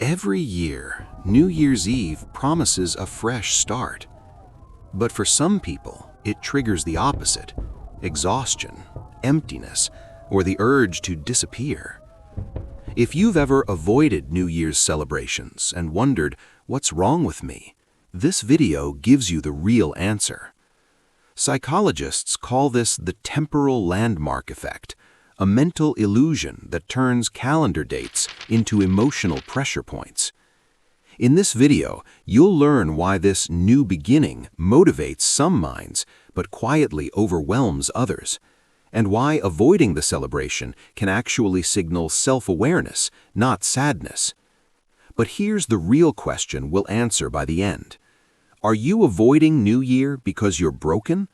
Every year, New Year's Eve promises a fresh start. But for some people, it triggers the opposite: exhaustion, emptiness, or the urge to disappear. If you've ever avoided New Year's celebrations and wondered, what's wrong with me? This video gives you the real answer. Psychologists call this the temporal landmark effect, a mental illusion that turns calendar dates into emotional pressure points. In this video, you'll learn why this new beginning motivates some minds but quietly overwhelms others, and why avoiding the celebration can actually signal self-awareness, not sadness. But here's the real question we'll answer by the end. Are you avoiding New Year because you're broken,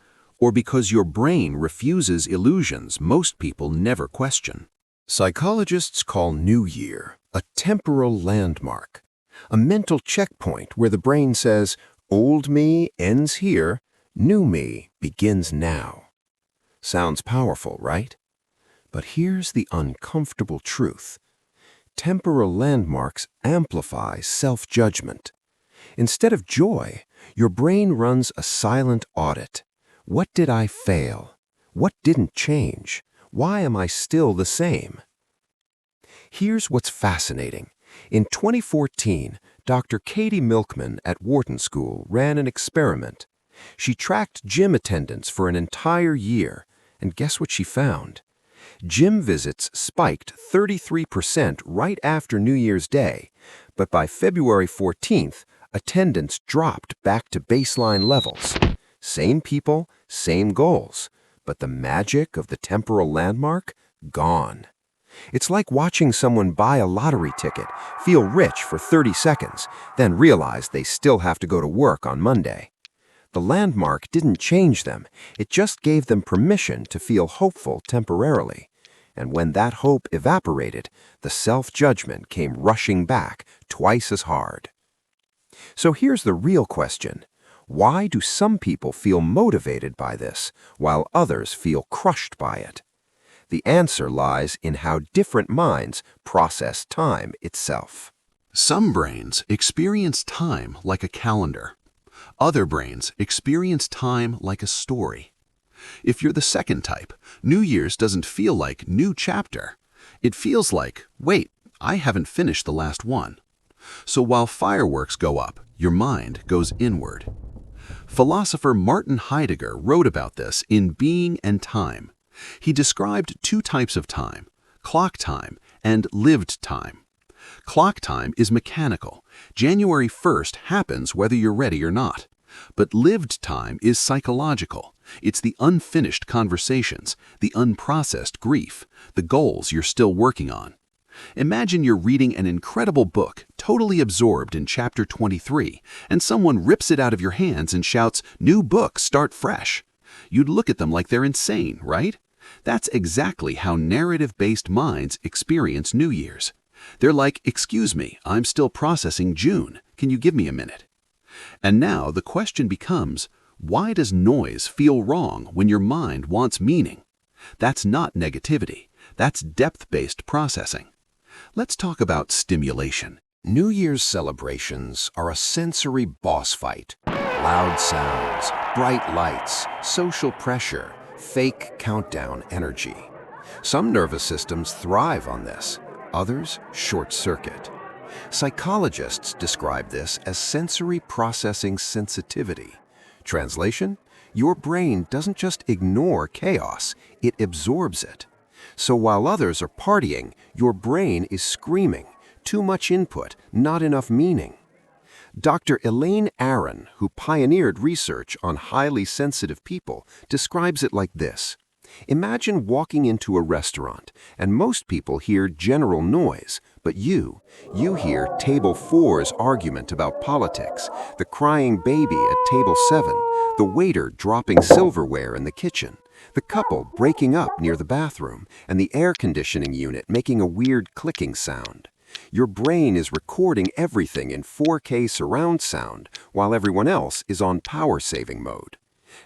or because your brain refuses illusions most people never question? Psychologists call New Year a temporal landmark, a mental checkpoint where the brain says, old me ends here, new me begins now. Sounds powerful, right? But here's the uncomfortable truth. Temporal landmarks amplify self-judgment. Instead of joy, your brain runs a silent audit. What did I fail? What didn't change? Why am I still the same? Here's what's fascinating. In 2014, Dr. Katy Milkman at Wharton School ran an experiment. She tracked gym attendance for an entire year, and guess what she found? Gym visits spiked 33% right after New Year's Day, but by February 14th, attendance dropped back to baseline levels. Same people, same goals, but the magic of the temporal landmark, gone. It's like watching someone buy a lottery ticket, feel rich for 30 seconds, then realize they still have to go to work on Monday. The landmark didn't change them, it just gave them permission to feel hopeful temporarily. And when that hope evaporated, the self-judgment came rushing back twice as hard. So here's the real question. Why do some people feel motivated by this, while others feel crushed by it? The answer lies in how different minds process time itself. Some brains experience time like a calendar. Other brains experience time like a story. If you're the second type, New Year's doesn't feel like new chapter. It feels like, wait, I haven't finished the last one. So while fireworks go up, your mind goes inward. Philosopher Martin Heidegger wrote about this in Being and Time. He described two types of time, clock time and lived time. Clock time is mechanical. January 1st happens whether you're ready or not. But lived time is psychological. It's the unfinished conversations, the unprocessed grief, the goals you're still working on. Imagine you're reading an incredible book, totally absorbed in chapter 23, and someone rips it out of your hands and shouts, "New book, start fresh." You'd look at them like they're insane, right? That's exactly how narrative-based minds experience New Year's. They're like, "Excuse me, I'm still processing June. Can you give me a minute?" And now the question becomes, why does noise feel wrong when your mind wants meaning? That's not negativity. That's depth-based processing. Let's talk about stimulation. New Year's celebrations are a sensory boss fight. Loud sounds, bright lights, social pressure, fake countdown energy. Some nervous systems thrive on this, others short-circuit. Psychologists describe this as sensory processing sensitivity. Translation? Your brain doesn't just ignore chaos, it absorbs it. So while others are partying, your brain is screaming. Too much input, not enough meaning. Dr. Elaine Aron, who pioneered research on highly sensitive people, describes it like this. Imagine walking into a restaurant, and most people hear general noise, but you hear Table 4's argument about politics, the crying baby at Table 7, the waiter dropping silverware in the kitchen, the couple breaking up near the bathroom, and the air conditioning unit making a weird clicking sound. Your brain is recording everything in 4K surround sound while everyone else is on power-saving mode.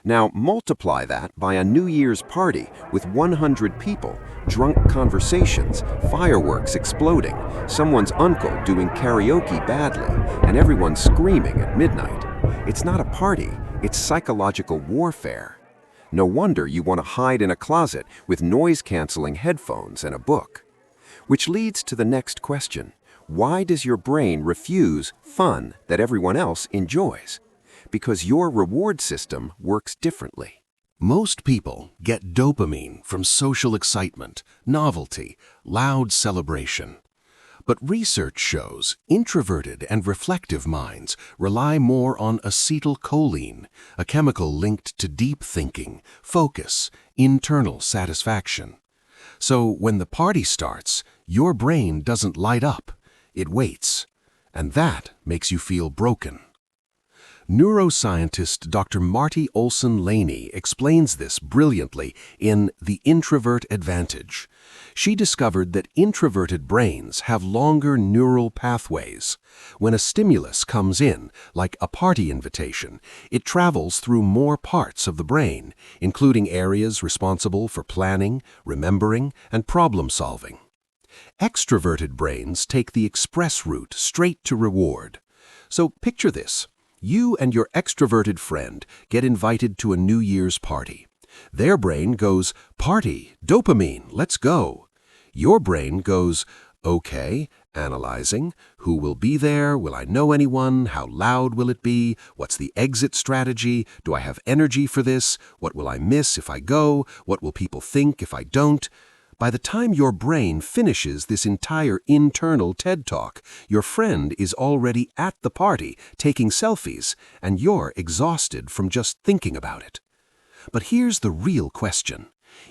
Now multiply that by a New Year's party with 100 people, drunk conversations, fireworks exploding, someone's uncle doing karaoke badly, and everyone screaming at midnight. It's not a party, it's psychological warfare. No wonder you want to hide in a closet with noise-canceling headphones and a book. Which leads to the next question. Why does your brain refuse fun that everyone else enjoys? Because your reward system works differently. Most people get dopamine from social excitement, novelty, loud celebration. But research shows introverted and reflective minds rely more on acetylcholine, a chemical linked to deep thinking, focus, internal satisfaction. So when the party starts, your brain doesn't light up, it waits, and that makes you feel broken. Neuroscientist Dr. Marty Olson-Laney explains this brilliantly in The Introvert Advantage. She discovered that introverted brains have longer neural pathways. When a stimulus comes in, like a party invitation, it travels through more parts of the brain, including areas responsible for planning, remembering, and problem-solving. Extroverted brains take the express route straight to reward. So picture this. You and your extroverted friend get invited to a New Year's party. Their brain goes, "Party, dopamine, let's go." Your brain goes, "Okay, analyzing. Who will be there? Will I know anyone? How loud will it be? What's the exit strategy? Do I have energy for this? What will I miss if I go? What will people think if I don't?" By the time your brain finishes this entire internal TED Talk, your friend is already at the party taking selfies, and you're exhausted from just thinking about it. But here's the real question.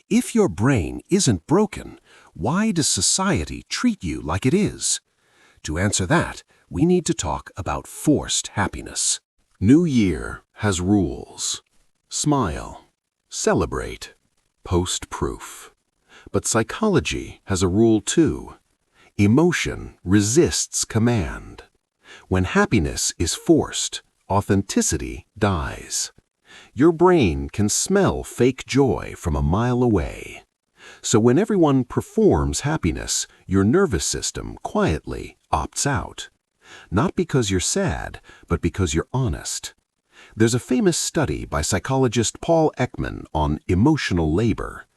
If your brain isn't broken, why does society treat you like it is? To answer that, we need to talk about forced happiness. New Year has rules. Smile. Celebrate. Post proof. But psychology has a rule too. Emotion resists command. When happiness is forced, authenticity dies. Your brain can smell fake joy from a mile away. So when everyone performs happiness, your nervous system quietly opts out. Not because you're sad, but because you're honest. There's a famous study by psychologist Paul Ekman on emotional labor.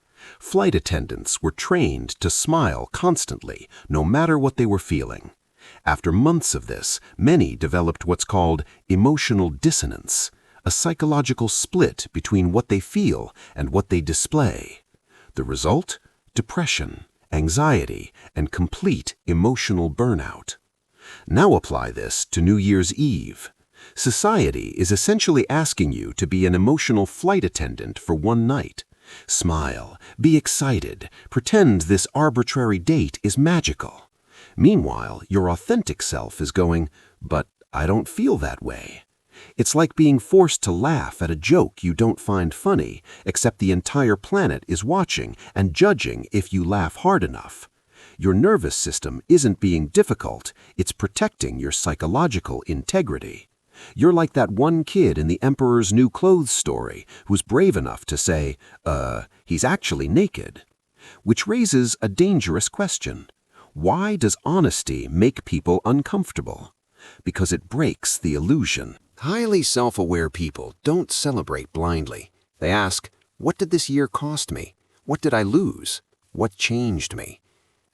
Flight attendants were trained to smile constantly, no matter what they were feeling. After months of this, many developed what's called emotional dissonance, a psychological split between what they feel and what they display. The result? Depression, anxiety, and complete emotional burnout. Now apply this to New Year's Eve. Society is essentially asking you to be an emotional flight attendant for one night. Smile, be excited, pretend this arbitrary date is magical. Meanwhile, your authentic self is going, "But I don't feel that way." It's like being forced to laugh at a joke you don't find funny, except the entire planet is watching and judging if you laugh hard enough. Your nervous system isn't being difficult, it's protecting your psychological integrity. You're like that one kid in the Emperor's New Clothes story who's brave enough to say, he's actually naked. Which raises a dangerous question. Why does honesty make people uncomfortable? Because it breaks the illusion. Highly self-aware people don't celebrate blindly. They ask, what did this year cost me? What did I lose? What changed me?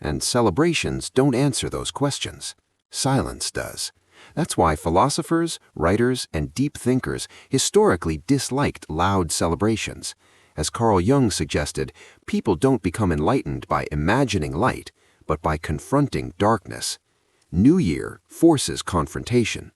And celebrations don't answer those questions. Silence does. That's why philosophers, writers, and deep thinkers historically disliked loud celebrations. As Carl Jung suggested, people don't become enlightened by imagining light, but by confronting darkness. New Year forces confrontation.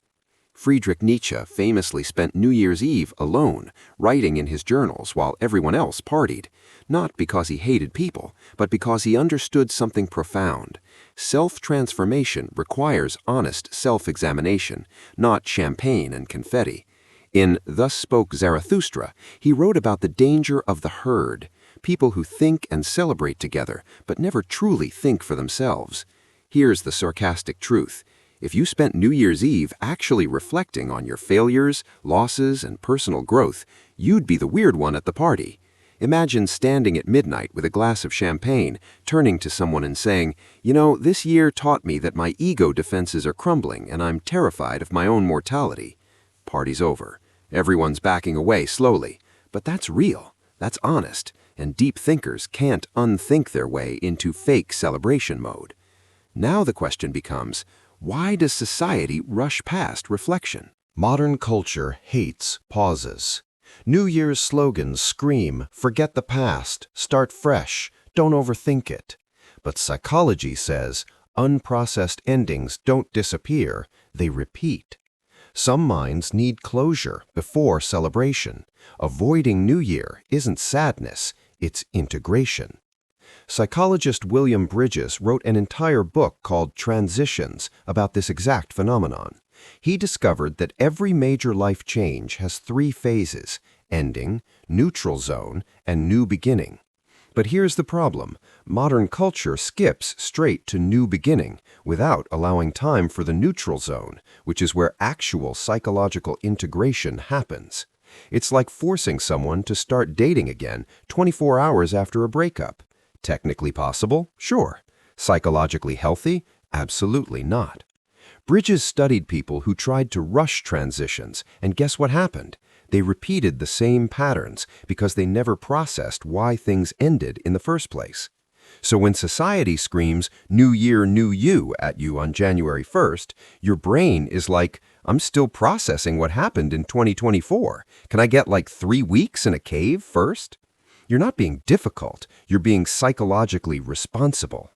Friedrich Nietzsche famously spent New Year's Eve alone, writing in his journals while everyone else partied, not because he hated people, but because he understood something profound. Self-transformation requires honest self-examination, not champagne and confetti. In Thus Spoke Zarathustra, he wrote about the danger of the herd, people who think and celebrate together, but never truly think for themselves. Here's the sarcastic truth. If you spent New Year's Eve actually reflecting on your failures, losses, and personal growth, you'd be the weird one at the party. Imagine standing at midnight with a glass of champagne, turning to someone and saying, "You know, this year taught me that my ego defenses are crumbling and I'm terrified of my own mortality." Party's over. Everyone's backing away slowly. But that's real. That's honest. And deep thinkers can't unthink their way into fake celebration mode. Now the question becomes, why does society rush past reflection? Modern culture hates pauses. New Year's slogans scream, "Forget the past, start fresh, don't overthink it." But psychology says unprocessed endings don't disappear, they repeat. Some minds need closure before celebration. Avoiding New Year isn't sadness, it's integration. Psychologist William Bridges wrote an entire book called Transitions about this exact phenomenon. He discovered that every major life change has 3 phases: ending, neutral zone, and new beginning. But here's the problem. Modern culture skips straight to new beginning without allowing time for the neutral zone, which is where actual psychological integration happens. It's like forcing someone to start dating again 24 hours after a breakup. Technically possible? Sure. Psychologically healthy? Absolutely not. Bridges studied people who tried to rush transitions, and guess what happened? They repeated the same patterns because they never processed why things ended in the first place. So when society screams, "New Year, New You" at you on January 1st, your brain is like, "I'm still processing what happened in 2024. Can I get like 3 weeks in a cave first?" You're not being difficult, you're being psychologically responsible.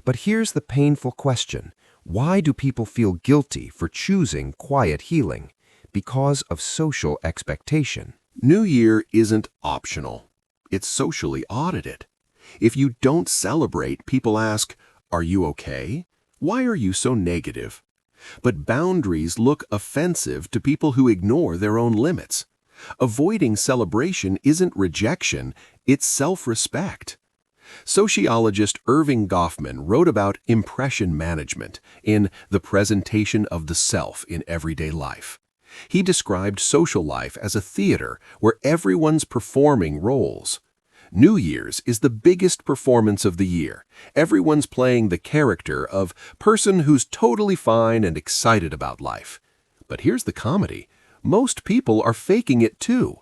But here's the painful question. Why do people feel guilty for choosing quiet healing? Because of social expectation. New Year isn't optional. It's socially audited. If you don't celebrate, people ask, "Are you okay? Why are you so negative?" But boundaries look offensive to people who ignore their own limits. Avoiding celebration isn't rejection, it's self-respect. Sociologist Irving Goffman wrote about impression management in The Presentation of the Self in Everyday Life. He described social life as a theater where everyone's performing roles. New Year's is the biggest performance of the year. Everyone's playing the character of person who's totally fine and excited about life. But here's the comedy. Most people are faking it too.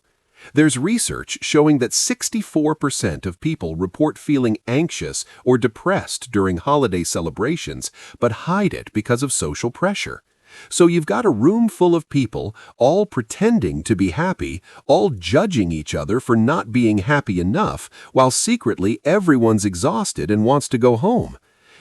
There's research showing that 64% of people report feeling anxious or depressed during holiday celebrations, but hide it because of social pressure. So you've got a room full of people, all pretending to be happy, all judging each other for not being happy enough, while secretly everyone's exhausted and wants to go home.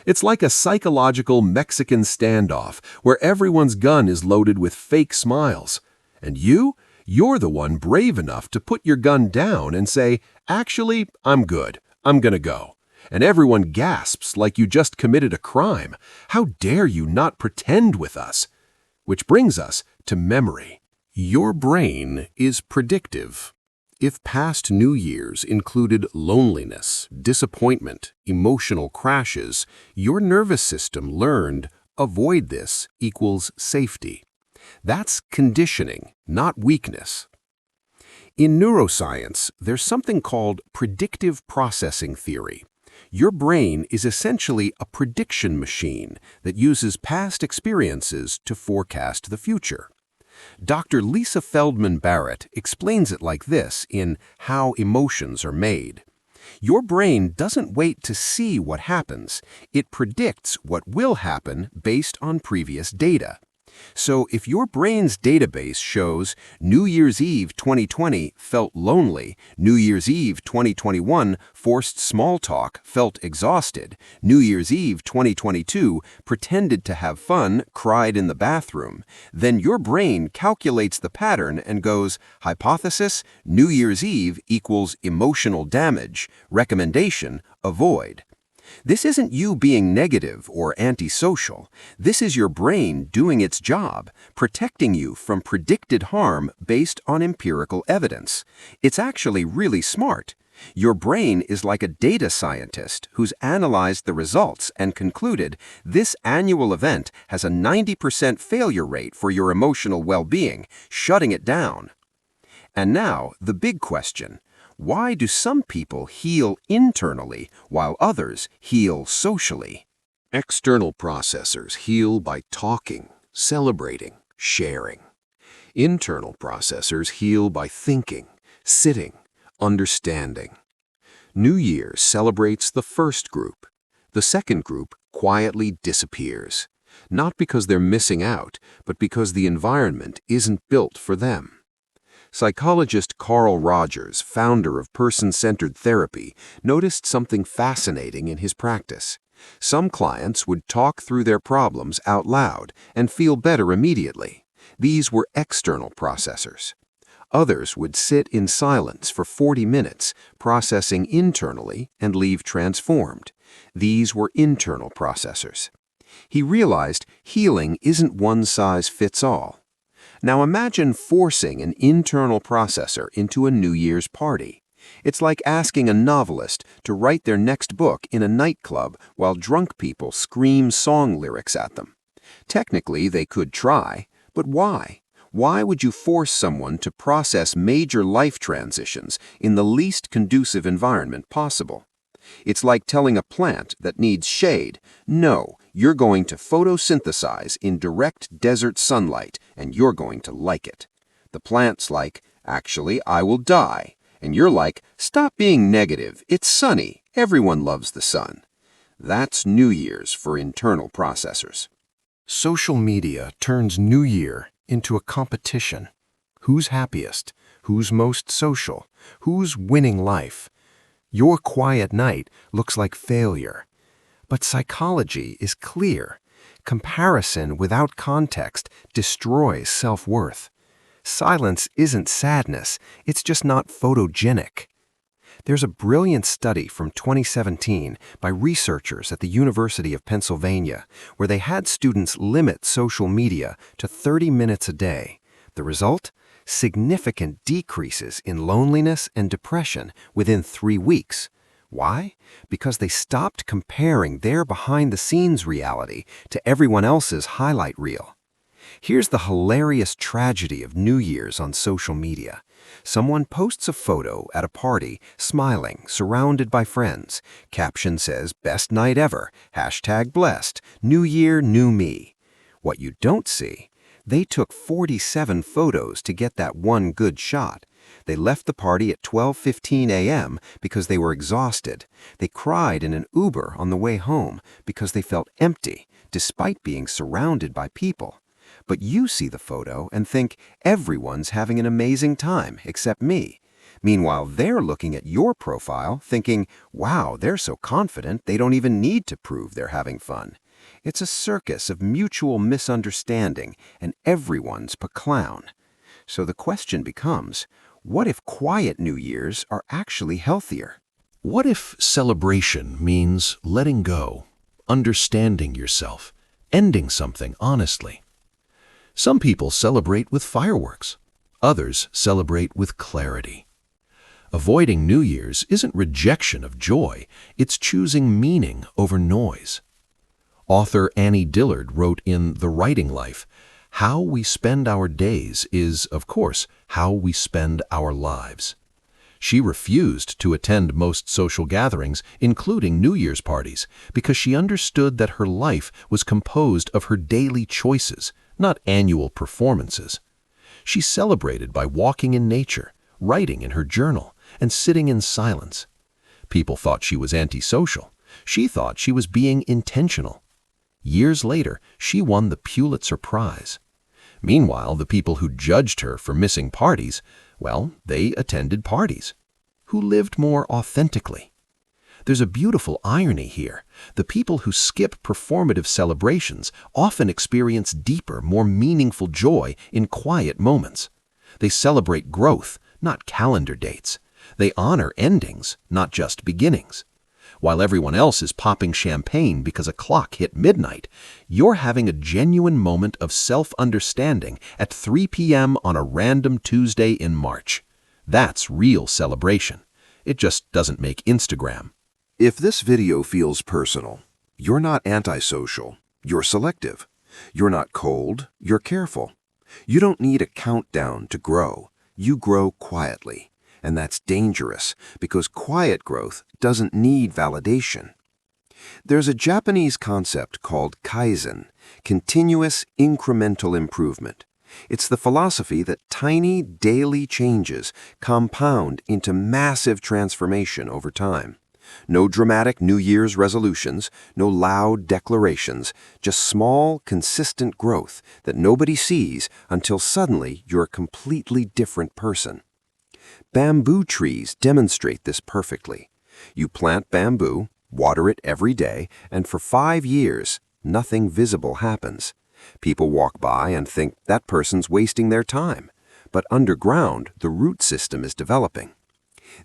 It's like a psychological Mexican standoff, where everyone's gun is loaded with fake smiles. And you're the one brave enough to put your gun down and say, "Actually, I'm good. I'm gonna go." And everyone gasps like you just committed a crime. How dare you not pretend with us? Which brings us to memory. Your brain is predictive. If past New Year's included loneliness, disappointment, emotional crashes, your nervous system learned avoid this equals safety. That's conditioning, not weakness. In neuroscience, there's something called predictive processing theory. Your brain is essentially a prediction machine that uses past experiences to forecast the future. Dr. Lisa Feldman Barrett explains it like this in How Emotions Are Made. Your brain doesn't wait to see what happens. It predicts what will happen based on previous data. So if your brain's database shows New Year's Eve 2020 felt lonely, New Year's Eve 2021 forced small talk, felt exhausted, New Year's Eve 2022 pretended to have fun, cried in the bathroom, then your brain calculates the pattern and goes, hypothesis, New Year's Eve equals emotional damage, recommendation, avoid. This isn't you being negative or antisocial. This is your brain doing its job, protecting you from predicted harm based on empirical evidence. It's actually really smart. Your brain is like a data scientist who's analyzed the results and concluded this annual event has a 90% failure rate for your emotional well-being, shutting it down. And now, the big question. Why do some people heal internally while others heal socially? External processors heal by talking, celebrating, sharing. Internal processors heal by thinking, sitting, understanding. New Year celebrates the first group. The second group quietly disappears, not because they're missing out, but because the environment isn't built for them. Psychologist Carl Rogers, founder of person-centered therapy, noticed something fascinating in his practice. Some clients would talk through their problems out loud and feel better immediately. These were external processors. Others would sit in silence for 40 minutes, processing internally and leave transformed. These were internal processors. He realized healing isn't one size fits all. Now imagine forcing an internal processor into a New Year's party. It's like asking a novelist to write their next book in a nightclub while drunk people scream song lyrics at them. Technically, they could try, but why? Why would you force someone to process major life transitions in the least conducive environment possible? It's like telling a plant that needs shade, no, you're going to photosynthesize in direct desert sunlight, and you're going to like it. The plant's like, actually, I will die. And you're like, stop being negative, it's sunny, everyone loves the sun. That's New Year's for internal processors. Social media turns New Year into a competition. Who's happiest? Who's most social? Who's winning life? Your quiet night looks like failure. But psychology is clear. Comparison without context destroys self-worth. Silence isn't sadness, it's just not photogenic. There's a brilliant study from 2017 by researchers at the University of Pennsylvania where they had students limit social media to 30 minutes a day. The result? Significant decreases in loneliness and depression within 3 weeks. Why? Because they stopped comparing their behind-the-scenes reality to everyone else's highlight reel. Here's the hilarious tragedy of New Year's on social media. Someone posts a photo at a party, smiling, surrounded by friends. Caption says, "Best night ever, #blessed, New Year, new me." What you don't see, they took 47 photos to get that one good shot. They left the party at 12:15 a.m. because they were exhausted. They cried in an Uber on the way home because they felt empty, despite being surrounded by people. But you see the photo and think everyone's having an amazing time except me. Meanwhile, they're looking at your profile thinking, wow, they're so confident they don't even need to prove they're having fun. It's a circus of mutual misunderstanding and everyone's a clown. So the question becomes, what if quiet New Year's are actually healthier? What if celebration means letting go, understanding yourself, ending something honestly? Some people celebrate with fireworks. Others celebrate with clarity. Avoiding New Year's isn't rejection of joy, it's choosing meaning over noise. Author Annie Dillard wrote in The Writing Life, "How we spend our days is, of course, how we spend our lives." She refused to attend most social gatherings, including New Year's parties, because she understood that her life was composed of her daily choices, not annual performances. She celebrated by walking in nature, writing in her journal, and sitting in silence. People thought she was antisocial. She thought she was being intentional. Years later, she won the Pulitzer Prize. Meanwhile, the people who judged her for missing parties, well, they attended parties. Who lived more authentically? There's a beautiful irony here. The people who skip performative celebrations often experience deeper, more meaningful joy in quiet moments. They celebrate growth, not calendar dates. They honor endings, not just beginnings. While everyone else is popping champagne because a clock hit midnight, you're having a genuine moment of self-understanding at 3 p.m. on a random Tuesday in March. That's real celebration. It just doesn't make Instagram. If this video feels personal, you're not antisocial, you're selective. You're not cold, you're careful. You don't need a countdown to grow. You grow quietly. And that's dangerous because quiet growth doesn't need validation. There's a Japanese concept called kaizen, continuous incremental improvement. It's the philosophy that tiny daily changes compound into massive transformation over time. No dramatic New Year's resolutions, no loud declarations, just small, consistent growth that nobody sees until suddenly you're a completely different person. Bamboo trees demonstrate this perfectly. You plant bamboo, water it every day, and for 5 years, nothing visible happens. People walk by and think that person's wasting their time, but underground, the root system is developing.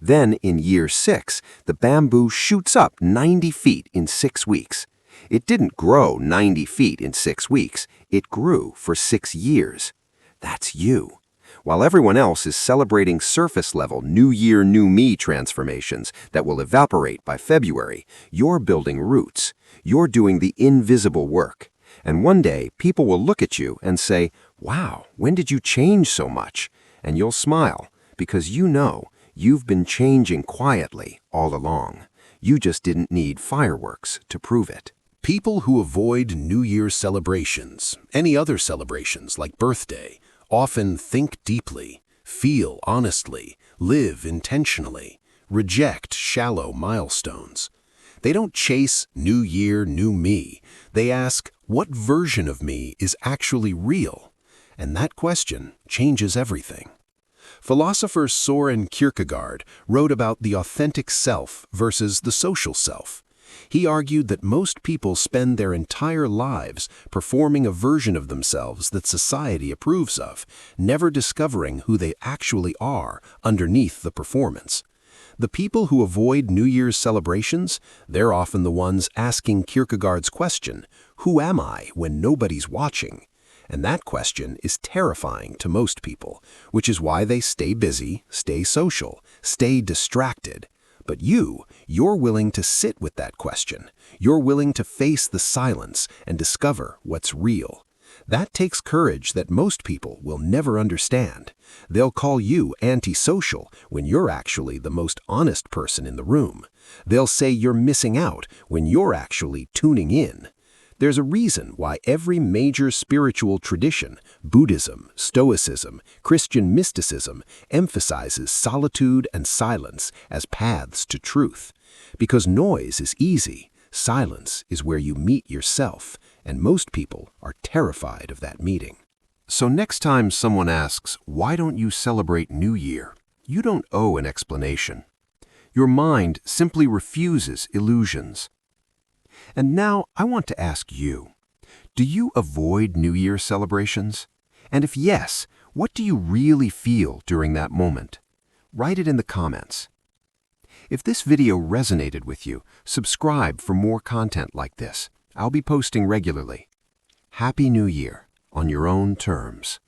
Then, in year 6, the bamboo shoots up 90 feet in 6 weeks. It didn't grow 90 feet in 6 weeks. It grew for 6 years. That's you. While everyone else is celebrating surface-level New Year, New Me transformations that will evaporate by February, you're building roots. You're doing the invisible work. And one day, people will look at you and say, "Wow, when did you change so much?" And you'll smile, because you know you've been changing quietly all along. You just didn't need fireworks to prove it. People who avoid New Year's celebrations, any other celebrations like birthday, often think deeply, feel honestly, live intentionally, reject shallow milestones. They don't chase New Year, New Me. They ask, what version of me is actually real? And that question changes everything. Philosopher Soren Kierkegaard wrote about the authentic self versus the social self. He argued that most people spend their entire lives performing a version of themselves that society approves of, never discovering who they actually are underneath the performance. The people who avoid New Year's celebrations, they're often the ones asking Kierkegaard's question, "Who am I when nobody's watching?" And that question is terrifying to most people, which is why they stay busy, stay social, stay distracted. But you're willing to sit with that question. You're willing to face the silence and discover what's real. That takes courage that most people will never understand. They'll call you antisocial when you're actually the most honest person in the room. They'll say you're missing out when you're actually tuning in. There's a reason why every major spiritual tradition, Buddhism, Stoicism, Christian mysticism, emphasizes solitude and silence as paths to truth. Because noise is easy, silence is where you meet yourself, and most people are terrified of that meeting. So next time someone asks, "Why don't you celebrate New Year?" you don't owe an explanation. Your mind simply refuses illusions. And now I want to ask you, do you avoid New Year celebrations? And if yes, what do you really feel during that moment? Write it in the comments. If this video resonated with you, subscribe for more content like this. I'll be posting regularly. Happy New Year on your own terms.